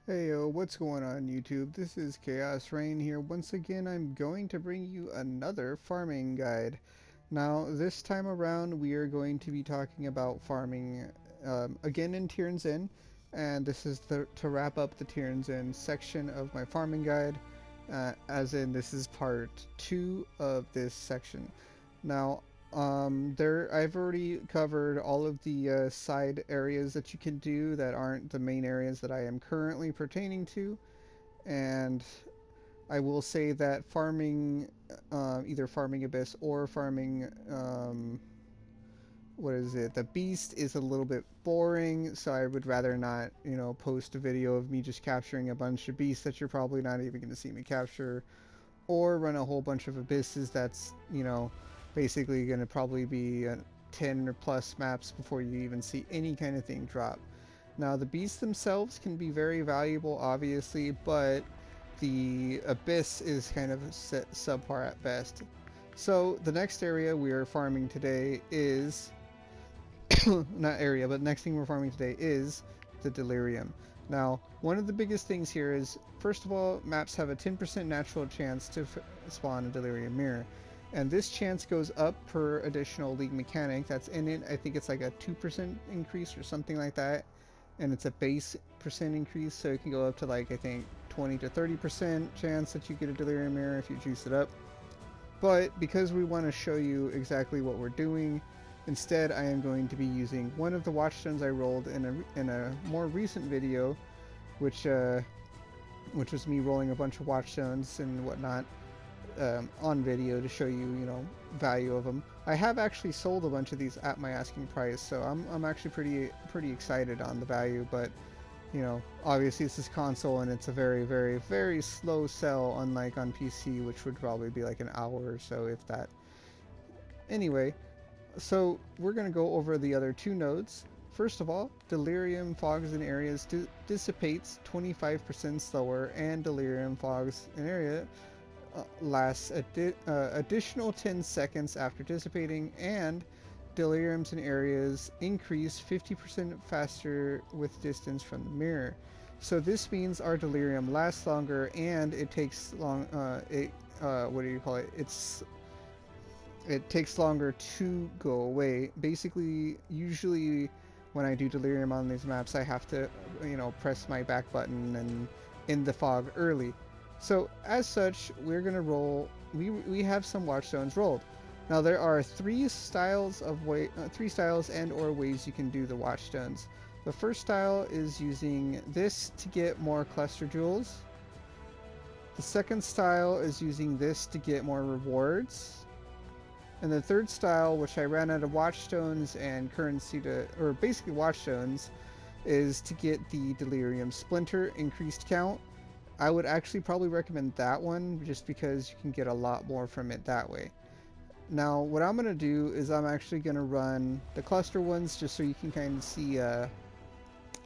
Hey yo, what's going on YouTube? This is Chaos-Reighn here. Once again, I'm going to bring you another farming guide. Now, this time around, we are going to be talking about farming again in Tirn's Inn, and this is to wrap up the Tirn's Inn section of my farming guide, as in this is part 2 of this section. Now, I've already covered all of the side areas that you can do that aren't the main areas that I am currently pertaining to, and I will say that farming, either farming Abyss or farming, what is it? The Beast is a little bit boring, so I would rather not, post a video of me just capturing a bunch of beasts that you're probably not even going to see me capture, or run a whole bunch of abysses that's, basically going to probably be 10 or plus maps before you even see any kind of thing drop. Now, the beasts themselves can be very valuable, obviously, but the abyss is kind of subpar at best. So, the next area we are farming today is not area, but next thing we're farming today is the delirium. Now, one of the biggest things here is, first of all, maps have a 10% natural chance to spawn a delirium mirror. And this chance goes up per additional league mechanic that's in it. I think it's like a 2% increase or something like that. And it's a base percent increase, so it can go up to like, I think, 20 to 30% chance that you get a delirium mirror if you juice it up. But because we want to show you exactly what we're doing, instead I am going to be using one of the watchstones I rolled in a more recent video, which was me rolling a bunch of watchstones and whatnot on video to show you, value of them. I have actually sold a bunch of these at my asking price, so I'm actually pretty excited on the value, but obviously this is console and it's a very, very, very slow sell, unlike on PC, which would probably be like an hour or so, if that. Anyway, so we're going to go over the other two nodes. First of all, delirium fogs in areas dissipates 25% slower, and delirium fogs in area lasts additional 10 seconds after dissipating, and deliriums in areas increase 50% faster with distance from the mirror. So this means our delirium lasts longer, and it takes what do you call it? It takes longer to go away. Basically, usually when I do delirium on these maps, I have to, press my back button and in the fog early. So as such, we're gonna roll. We have some watchstones rolled. Now there are three styles and/or ways you can do the watchstones. The first style is using this to get more cluster jewels. The second style is using this to get more rewards. And the third style, which I ran out of watchstones and currency or basically watchstones, is to get the delirium splinter increased count. I would actually probably recommend that one just because you can get a lot more from it that way. Now, what I'm going to do is I'm actually going to run the cluster ones just so you can kind of see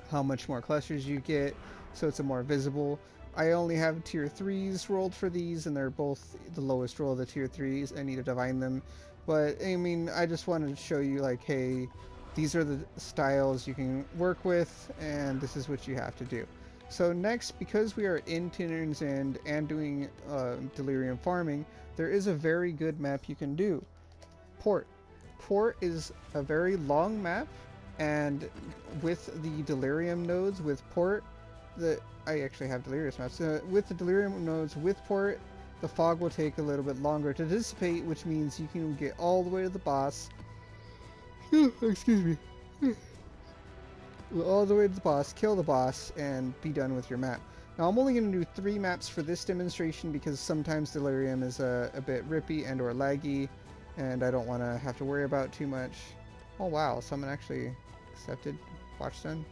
how much more clusters you get, so it's a more visible. I only have tier 3s rolled for these, and they're both the lowest roll of the tier 3s. I need to divine them. But, I mean, I just wanted to show you, like, hey, these are the styles you can work with, and this is what you have to do. So next, because we are in Tirn's End and doing delirium farming, there is a very good map you can do. Port. Port is a very long map, and with the delirium nodes with Port, I actually have delirium maps. With the delirium nodes with Port, the fog will take a little bit longer to dissipate, which means you can get all the way to the boss. Excuse me. All the way to the boss, kill the boss, and be done with your map. Now I'm only going to do 3 maps for this demonstration because sometimes delirium is a bit rippy and or laggy, and I don't want to have to worry about too much. Oh wow, someone actually accepted watchstone.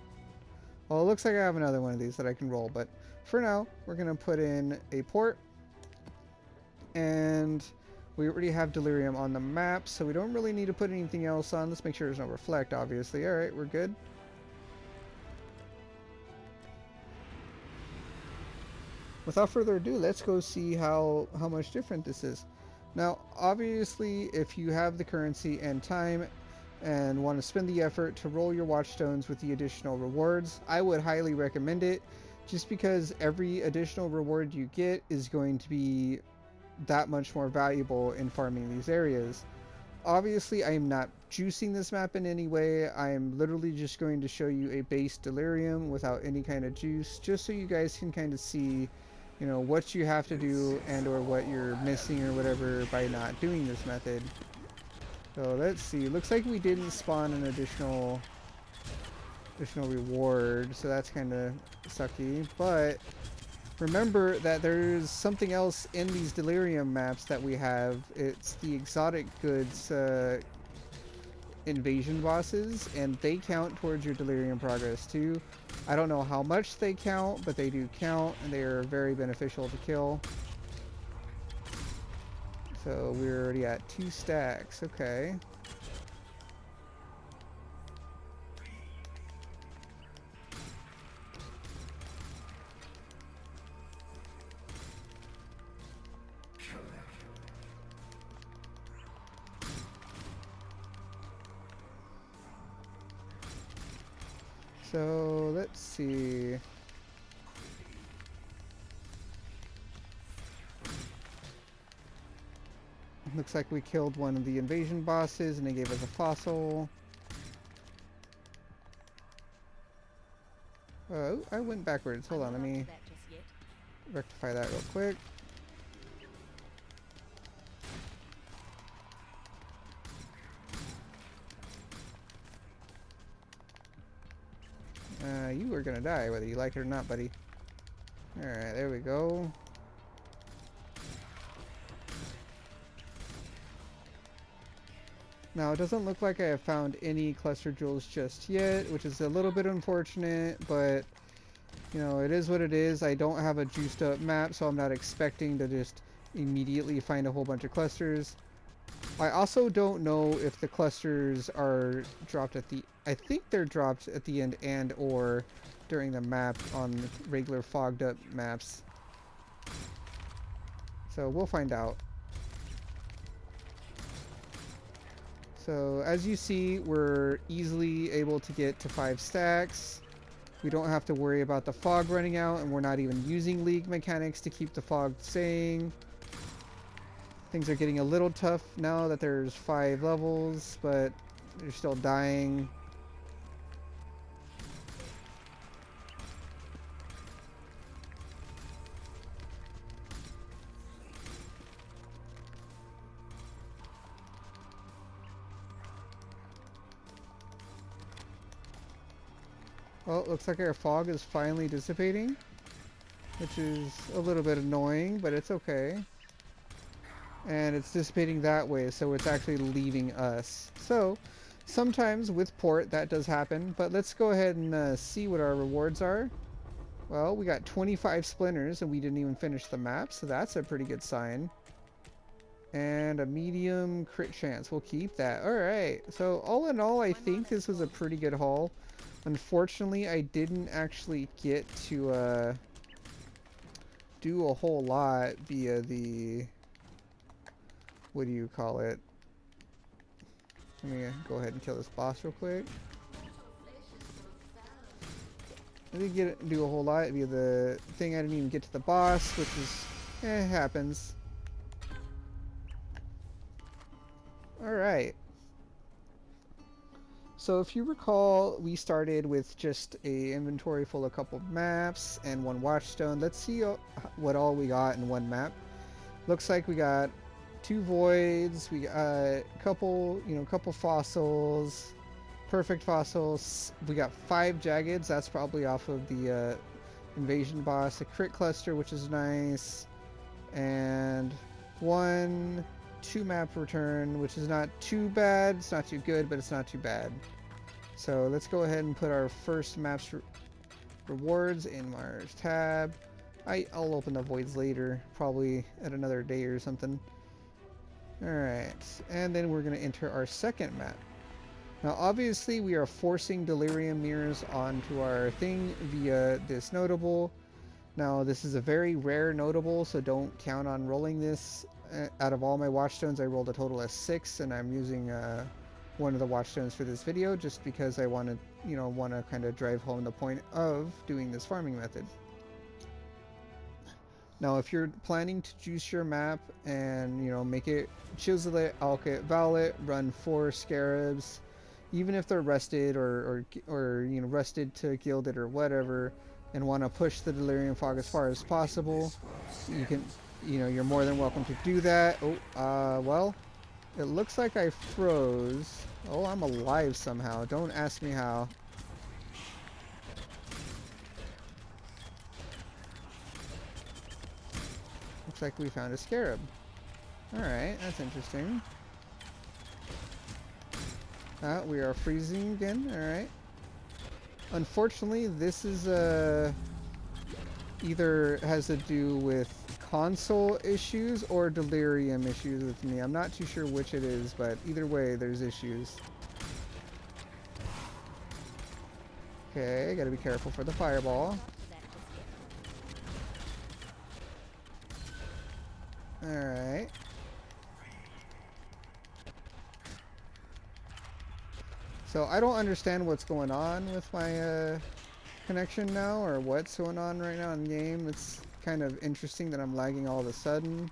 Well, it looks like I have another one of these that I can roll, but for now we're going to put in a port, and we already have delirium on the map, so we don't really need to put anything else on. Let's make sure there's no reflect, obviously. Alright, we're good. Without further ado, let's go see how much different this is. Now, obviously, if you have the currency and time and want to spend the effort to roll your watchstones with the additional rewards, I would highly recommend it, just because every additional reward you get is going to be that much more valuable in farming these areas. Obviously, I am not juicing this map in any way. I am literally just going to show you a base delirium without any kind of juice, just so you guys can kind of see, you know, what you have to do and or what you're missing or whatever by not doing this method. So let's see. Looks like we didn't spawn an additional reward, so that's kind of sucky. But remember that there's something else in these delirium maps that we have. It's the exotic goods invasion bosses, and they count towards your delirium progress too. I don't know how much they count, but they do count, and they are very beneficial to kill. So we're already at 2 stacks. Okay. So let's see. Looks like we killed one of the invasion bosses and they gave us a fossil. Oh, I went backwards. Hold on, let me rectify that real quick. You are gonna die whether you like it or not, buddy. Alright, there we go. Now, it doesn't look like I have found any cluster jewels just yet, which is a little bit unfortunate, but, you know, it is what it is. I don't have a juiced up map, so I'm not expecting to just immediately find a whole bunch of clusters. I also don't know if the clusters are dropped at the... I think they're dropped at the end and or during the map on regular fogged up maps. So we'll find out. So as you see, we're easily able to get to 5 stacks. We don't have to worry about the fog running out, and we're not even using league mechanics to keep the fog staying. Things are getting a little tough now that there's 5 levels, but they're still dying. Well, looks like our fog is finally dissipating, which is a little bit annoying, but it's okay. And it's dissipating that way, so it's actually leaving us. So, sometimes with port that does happen, but let's go ahead and see what our rewards are. Well, we got 25 splinters and we didn't even finish the map, so that's a pretty good sign. And a medium crit chance, we'll keep that. Alright, so all in all, I think this was a pretty good haul. Unfortunately, I didn't actually get to do a whole lot via the... what do you call it? Let me go ahead and kill this boss real quick. I didn't do a whole lot via the thing. I didn't even get to the boss, which is... happens. Alright. So if you recall, we started with just a inventory full of a couple maps and 1 watchstone. Let's see what all we got in 1 map. Looks like we got 2 voids, we got a couple fossils, perfect fossils. We got 5 jaggeds, that's probably off of the invasion boss, a crit cluster, which is nice, and 2 map return, which is not too bad. It's not too good, but it's not too bad. So let's go ahead and put our first maps rewards in Mars tab. I'll open the voids later, probably at another day or something. Alright, and then we're going to enter our second map. Now obviously we are forcing delirium mirrors onto our thing via this notable. Now this is a very rare notable, so don't count on rolling this. Out of all my watchstones, I rolled a total of 6, and I'm using one of the watchstones for this video just because I want to kind of drive home the point of doing this farming method. Now, if you're planning to juice your map and, you know, make it, chisel it, alk it, vowel it, run 4 scarabs, even if they're rested or you know, rested to gilded or whatever, and want to push the delirium fog as far as possible, you can, you know, you're more than welcome to do that. Oh, well, it looks like I froze. Oh, I'm alive somehow. Don't ask me how. Looks like we found a scarab. Alright, that's interesting. We are freezing again. Alright. Unfortunately, this is either has to do with console issues or delirium issues with me. I'm not too sure which it is, but either way, there's issues. Okay, gotta be careful for the fireball. Alright. So I don't understand what's going on with my connection now, or what's going on right now in the game. It's kind of interesting that I'm lagging all of a sudden.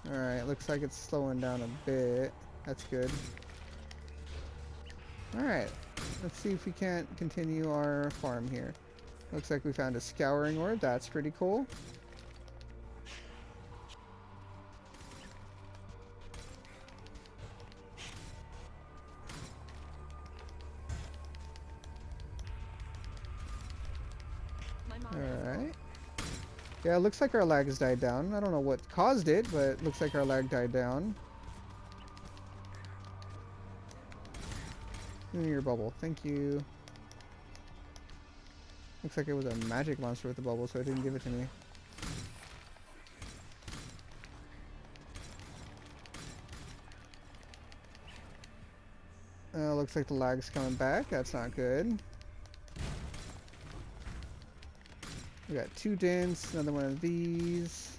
Alright, looks like it's slowing down a bit. That's good. Alright, let's see if we can't continue our farm here. Looks like we found a scouring orb. That's pretty cool. Alright. Yeah, it looks like our lag has died down. I don't know what caused it, but it looks like our lag died down. Give me your bubble. Thank you. Looks like it was a magic monster with the bubble, so it didn't give it to me. Looks like the lag's coming back. That's not good. We got 2 dents, another one of these.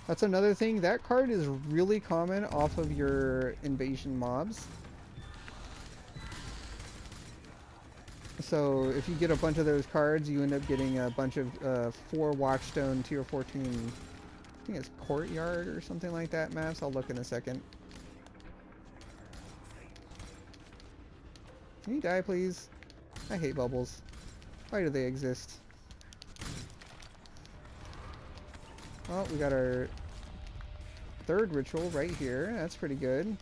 That's another thing. That card is really common off of your invasion mobs. So if you get a bunch of those cards, you end up getting a bunch of 4 Watchstone tier 14, I think it's Courtyard or something like that maps. I'll look in a second. Can you die, please? I hate bubbles. Why do they exist? Well, we got our 3rd ritual right here. That's pretty good.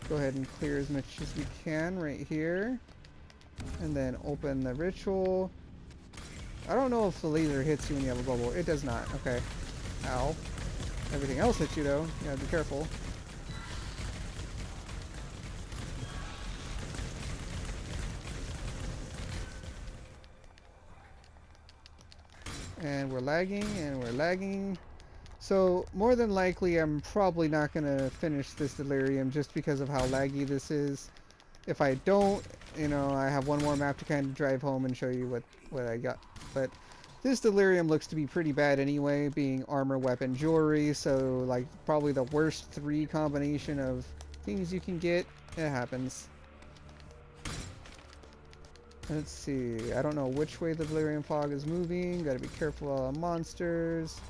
Go ahead and clear as much as we can right here. And then open the ritual. I don't know if the laser hits you when you have a bubble. It does not. Okay. Ow. Everything else hits you though. You gotta be careful. And we're lagging, and we're lagging. So, more than likely, I'm probably not going to finish this delirium just because of how laggy this is. If I don't, you know, I have one more map to kind of drive home and show you what I got. But this delirium looks to be pretty bad anyway, being armor, weapon, jewelry. So, like, probably the worst 3 combination of things you can get. It happens. Let's see, I don't know which way the delirium fog is moving. Gotta be careful of monsters.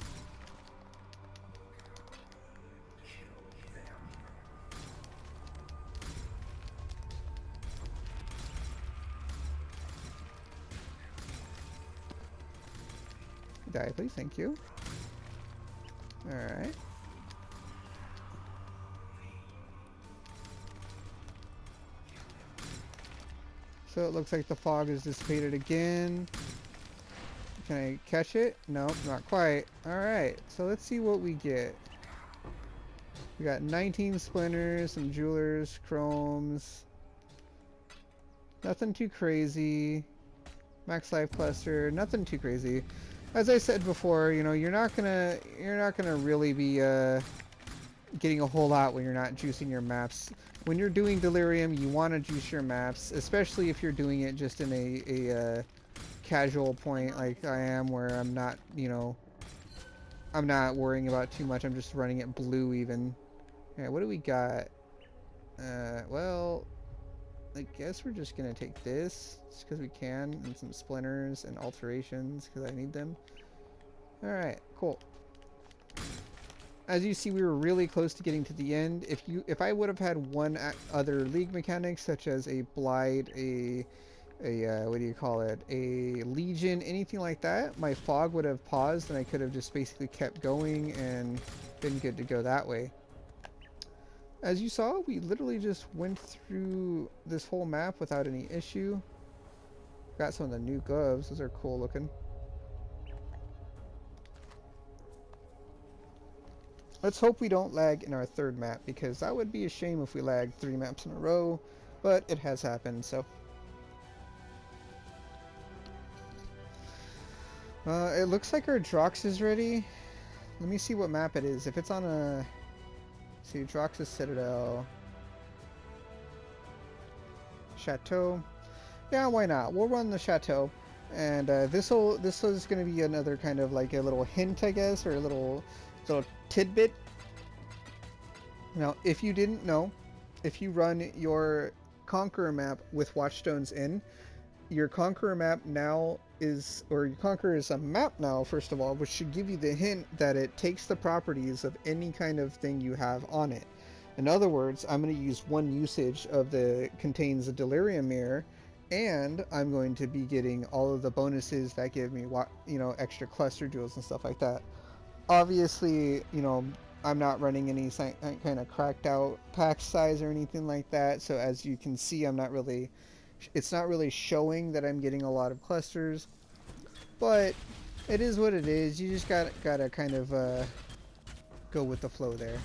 Die, please, thank you. Alright. So it looks like the fog is dissipated again. Can I catch it? Nope, not quite. Alright, so let's see what we get. We got 19 splinters, some jewelers, chromes. Nothing too crazy. Max life cluster, nothing too crazy. As I said before, you know, you're not gonna really be getting a whole lot when you're not juicing your maps. When you're doing delirium, you want to juice your maps, especially if you're doing it just in a casual point like I am, where I'm not, you know, I'm not worrying about too much. I'm just running it blue even. Yeah, what do we got? Well, I guess we're just gonna take this just because we can, and some splinters and alterations because I need them. Alright, cool. As you see, we were really close to getting to the end. If I would have had one other league mechanic, such as a Blight, a what do you call it, a Legion, anything like that, my fog would have paused and I could have just basically kept going and been good to go that way. As you saw, we literally just went through this whole map without any issue. Got some of the new gloves. Those are cool looking. Let's hope we don't lag in our third map, because that would be a shame if we lagged 3 maps in a row, but it has happened, so. It looks like our Drox is ready. Let me see what map it is. If it's on a... See, Drox's Citadel. Chateau. Yeah, why not? We'll run the Chateau. And this is going to be another kind of like a little hint, I guess, or a little tidbit. Now, if you didn't know, if you run your Conqueror map with Watchstones in, your Conqueror map now is, or your Conqueror is a map now, first of all, which should give you the hint that it takes the properties of any kind of thing you have on it. In other words, I'm going to use one usage of the contains a Delirium Mirror, and I'm going to be getting all of the bonuses that give me, you know, extra cluster jewels and stuff like that. Obviously, you know, I'm not running any kind of cracked out pack size or anything like that, so as you can see, it's not really showing that I'm getting a lot of clusters, but it is what it is. You just gotta kind of go with the flow there.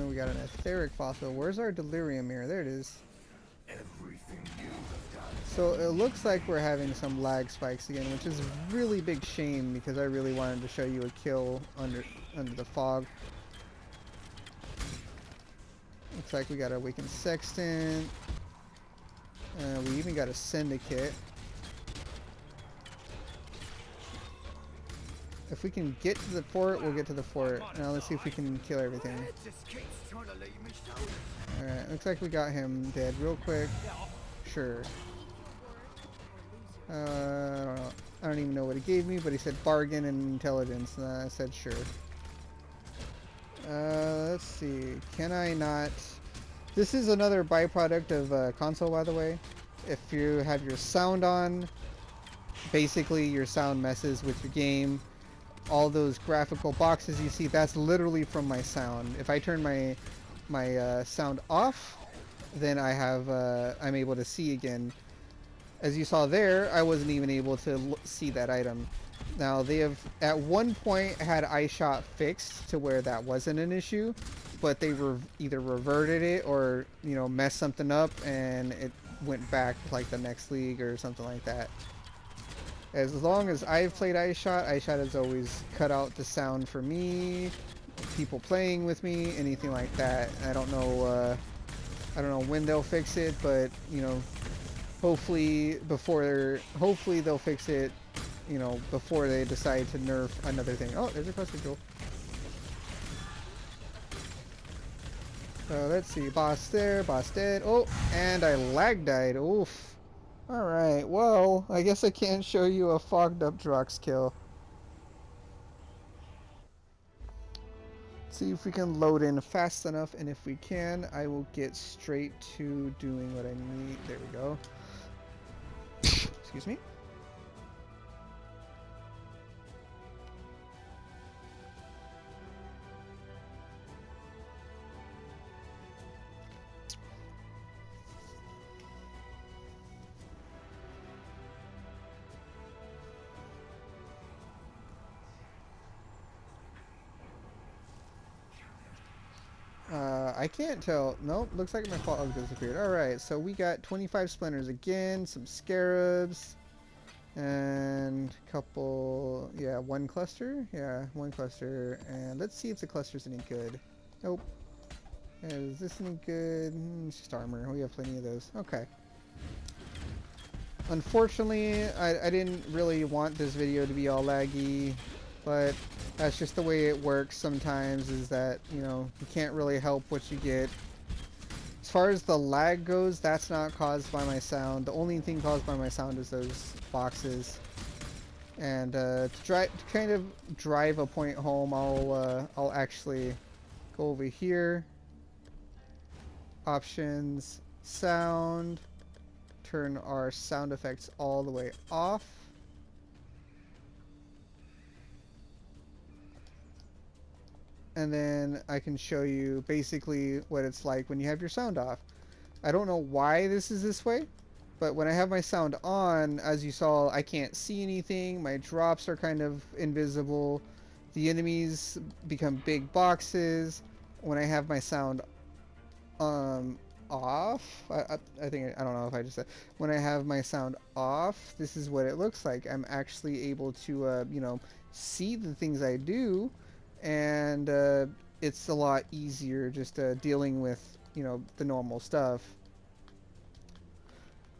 We got an etheric fossil. Where's our delirium mirror? There it is. So it looks like we're having some lag spikes again, which is a really big shame because I really wanted to show you a kill under the fog. Looks like we got a Awakened Sextant. We even got a Syndicate. If we can get to the fort, we'll get to the fort. Now let's see if we can kill everything. Alright, looks like we got him dead real quick. Sure. I don't know. I don't even know what he gave me, but he said bargain and intelligence, and I said sure. Let's see. Can I not... This is another byproduct of console, by the way. If you have your sound on, basically your sound messes with your game. All those graphical boxes you see, that's literally from my sound. If I turn my sound off, then I'm able to see again. As you saw there, I wasn't even able to see that item. Now, they have at one point had iShot fixed to where that wasn't an issue, but they either reverted it or, you know, messed something up and it went back like the next league or something like that. As long as I've played iShot has always cut out the sound for me, people playing with me, anything like that. I don't know when they'll fix it, but, you know, hopefully they'll fix it, you know, before they decide to nerf another thing. Oh, there's a cluster jewel. Let's see, boss there, boss dead. Oh, and I lag died. Oof. Alright, well, I guess I can't show you a fogged up Drox kill. See if we can load in fast enough, and if we can, I will get straight to doing what I need. There we go. Excuse me. I can't tell. Nope, looks like my fog disappeared. Alright, so we got 25 splinters again, some scarabs, and a couple, yeah, one cluster? Yeah, one cluster. And let's see if the cluster's any good. Nope. Is this any good? It's just armor. We have plenty of those. Okay. Unfortunately, I didn't really want this video to be all laggy, but that's just the way it works sometimes, is that, you know, you can't really help what you get. As far as the lag goes, that's not caused by my sound. The only thing caused by my sound is those boxes. And to kind of drive a point home, I'll actually go over here, options, sound, turn our sound effects all the way off. And then I can show you basically what it's like when you have your sound off. I don't know why this is this way, but when I have my sound on, as you saw, I can't see anything. My drops are kind of invisible. The enemies become big boxes. When I have my sound off, I think, I don't know if I just said, when I have my sound off, this is what it looks like. I'm actually able to, you know, see the things I do, and it's a lot easier just dealing with, you know, the normal stuff.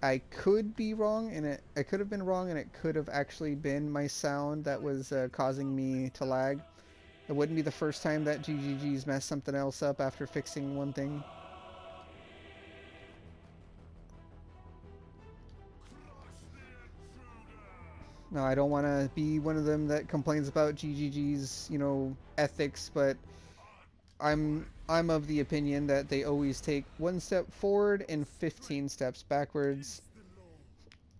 I could be wrong, and I could have been wrong, and it could have actually been my sound that was causing me to lag. It wouldn't be the first time that GGG's messed something else up after fixing one thing. No, I don't want to be one of them that complains about GGG's, you know, ethics, but I'm of the opinion that they always take one step forward and 15 steps backwards.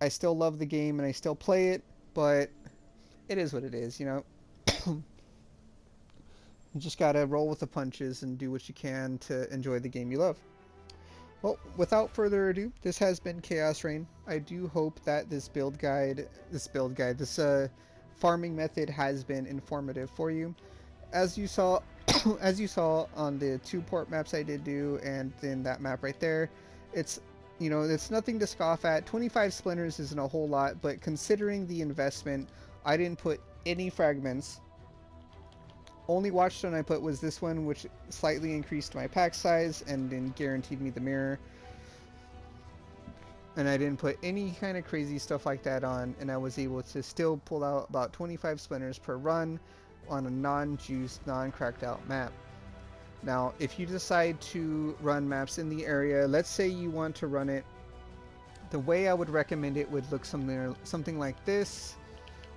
I still love the game and I still play it, but it is what it is, you know. You just gotta roll with the punches and do what you can to enjoy the game you love. Well, without further ado, this has been Chaos-Reighn. I do hope that this farming method has been informative for you. As you saw, as you saw on the 2 port maps I did do, and then that map right there, it's, you know, it's nothing to scoff at. 25 splinters isn't a whole lot, but considering the investment, I didn't put any fragments. Only watchstone I put was this one, which slightly increased my pack size and then guaranteed me the mirror. And I didn't put any kind of crazy stuff like that on, and I was able to still pull out about 25 splinters per run on a non-juiced, non-cracked out map. Now, if you decide to run maps in the area, let's say you want to run it, the way I would recommend it would look something like this.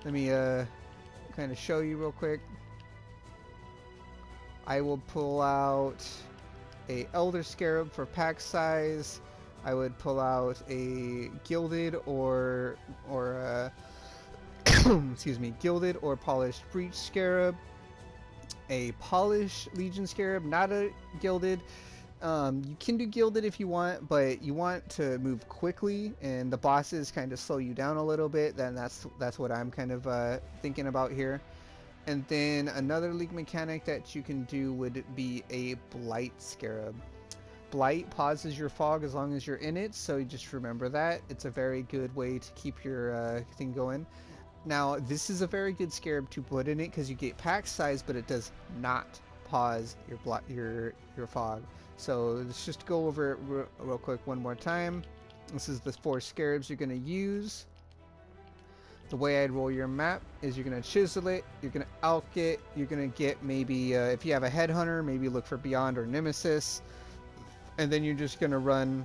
Let me kind of show you real quick. I will pull out a Elder Scarab for pack size. I would pull out a Gilded or excuse me, Gilded or Polished Breach Scarab, a Polished Legion Scarab, not a Gilded. You can do Gilded if you want, but you want to move quickly and the bosses kind of slow you down a little bit. Then that's what I'm kind of thinking about here. And then another League mechanic that you can do would be a Blight Scarab. Blight pauses your fog as long as you're in it, so you just remember that. It's a very good way to keep your thing going. Now, this is a very good Scarab to put in it because you get pack size, but it does not pause your fog. So let's just go over it real quick one more time. This is the 4 Scarabs you're going to use. The way I'd roll your map is you're going to chisel it, you're going to alch it, you're going to get maybe, if you have a headhunter, maybe look for Beyond or Nemesis, and then you're just going to run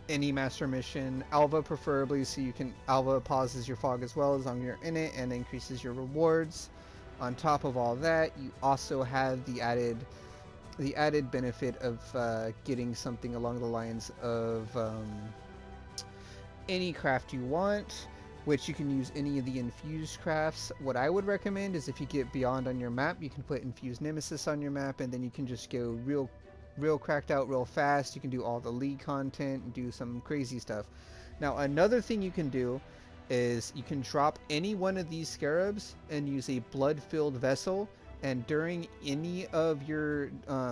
any master mission, Alva preferably, so you can, Alva pauses your fog as well as long as you're in it and increases your rewards. On top of all that, you also have the added benefit of getting something along the lines of any craft you want, which you can use any of the infused crafts. What I would recommend is if you get Beyond on your map, you can put infused Nemesis on your map, and then you can just go real cracked out real fast. You can do all the League content and do some crazy stuff. Now, another thing you can do is you can drop any one of these scarabs and use a blood-filled vessel, and during any of your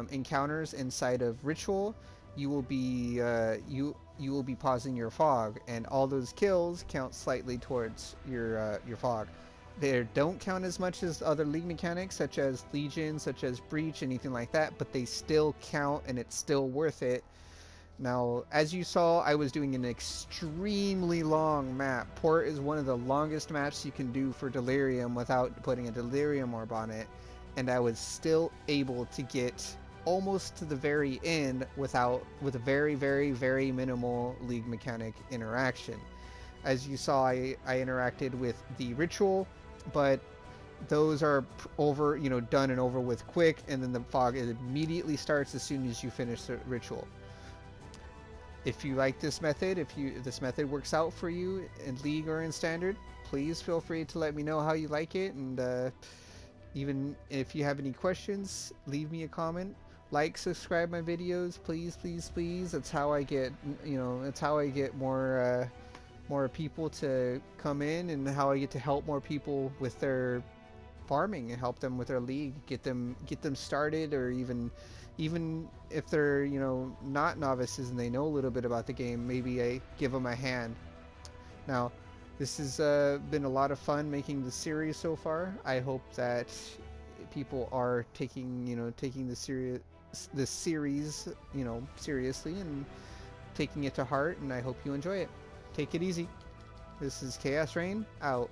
encounters inside of Ritual, you will be you will be pausing your fog, and all those kills count slightly towards your fog. They don't count as much as other League mechanics, such as Legion, such as Breach, anything like that, but they still count, and it's still worth it. Now, as you saw, I was doing an extremely long map. Port is one of the longest maps you can do for Delirium without putting a Delirium orb on it, and I was still able to get almost to the very end with a very, very, very minimal league mechanic interaction. As you saw, I interacted with the ritual, but those are over, done and over with quick, and then the fog immediately starts as soon as you finish the ritual. If you like this method, if this method works out for you in League or in Standard, please feel free to let me know how you like it, and even if you have any questions, leave me a comment. Like, subscribe my videos, please, please, please. That's how I get, that's how I get more people to come in, and how I get to help more people with their farming and help them with their league, get them started, or even if they're not novices and they know a little bit about the game, maybe I give them a hand. Now, this has been a lot of fun making the series so far. I hope that people are taking this series seriously and taking it to heart, and I hope you enjoy it. Take it easy. This is Chaos-Reighn out.